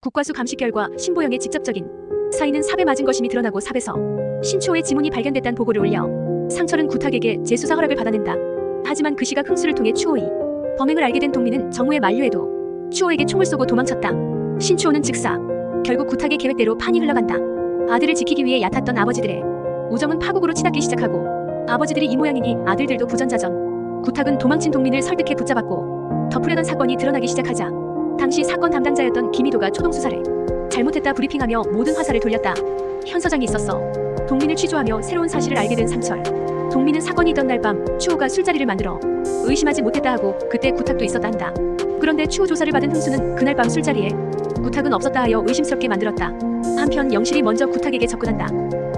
국과수 감식 결과 신보영의 직접적인 사인은 삽에 맞은 것임이 드러나고 삽에서 신초의 지문이 발견됐다는 보고를 올려 상철은 구탁에게 재수사 허락을 받아낸다. 하지만 그 시각 흥수를 통해 추호이 범행을 알게 된 동민은 정우의 만류에도 추호에게 총을 쏘고 도망쳤다. 신추호는 즉사 결국 구탁의 계획대로 판이 흘러간다. 아들을 지키기 위해 얕았던 아버지들의 우정은 파국으로 치닫기 시작하고 아버지들이 이 모양이니 아들들도 부전자전. 구탁은 도망친 동민을 설득해 붙잡았고 덮으려던 사건이 드러나기 시작하자 당시 사건 담당자였던 김희도가 초동수사를 잘못했다 브리핑하며 모든 화살을 돌렸다. 현 서장이 있었어. 동민을 취조하며 새로운 사실을 알게 된 상철. 동민은 사건이 있던 날 밤 추호가 술자리를 만들어 의심하지 못했다 하고 그때 구탁도 있었다 한다. 그런데 추호 조사를 받은 흥수는 그날 밤 술자리에 구탁은 없었다 하여 의심스럽게 만들었다. 한편 영실이 먼저 구탁에게 접근한다.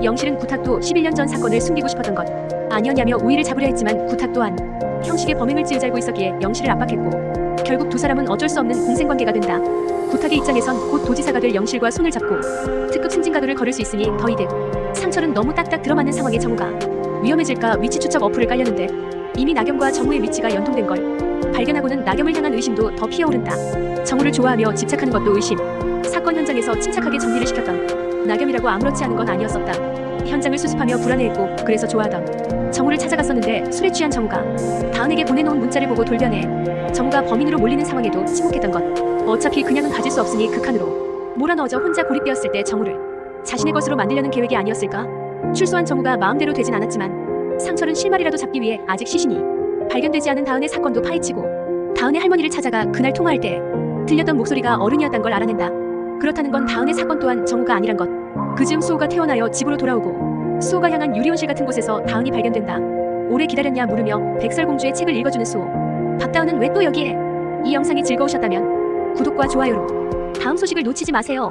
영실은 구탁도 11년 전 사건을 숨기고 싶었던 것 아니었냐며 우위를 잡으려 했지만 구탁 또한 형식의 범행을 찌우잘고 있었기에 영실을 압박했고 결국 두 사람은 어쩔 수 없는 공생관계가 된다. 구탁의 입장에선 곧 도지사가 될 영실과 손을 잡고 특급 승진가도를 걸을 수 있으니 더 이득. 상철은 너무 딱딱 들어맞는 상황에 정우가 위험해질까 위치 추적 어플을 깔렸는데 이미 나겸과 정우의 위치가 연동된 걸 발견하고는 나겸을 향한 의심도 더 피어오른다. 정우를 좋아하며 집착하는 것도 의심. 사건 현장에서 침착하게 정리를 시켰던 나겸이라고 아무렇지 않은 건 아니었었다. 현장을 수습하며 불안해했고 그래서 좋아하던 정우를 찾아갔었는데 술에 취한 정우가 다은에게 보내놓은 문자를 보고 돌변해 정우가 범인으로 몰리는 상황에도 침묵했던 것. 어차피 그냥은 가질 수 없으니 극한으로 몰아넣어져 혼자 고립되었을 때 정우를 자신의 것으로 만들려는 계획이 아니었을까? 출소한 정우가 마음대로 되진 않았지만 상철은 실마리라도 잡기 위해 아직 시신이 발견되지 않은 다은의 사건도 파헤치고 다은의 할머니를 찾아가 그날 통화할 때 들렸던 목소리가 어른이었단 걸 알아낸다. 그렇다는 건 다은의 사건 또한 정우가 아니란 것. 그즈음 수호가 태어나여 집으로 돌아오고 수호가 향한 유리온실 같은 곳에서 다은이 발견된다. 오래 기다렸냐 물으며 백설공주의 책을 읽어주는 수호. 박다은은 왜 또 여기에? 이 영상이 즐거우셨다면 구독과 좋아요로 다음 소식을 놓치지 마세요.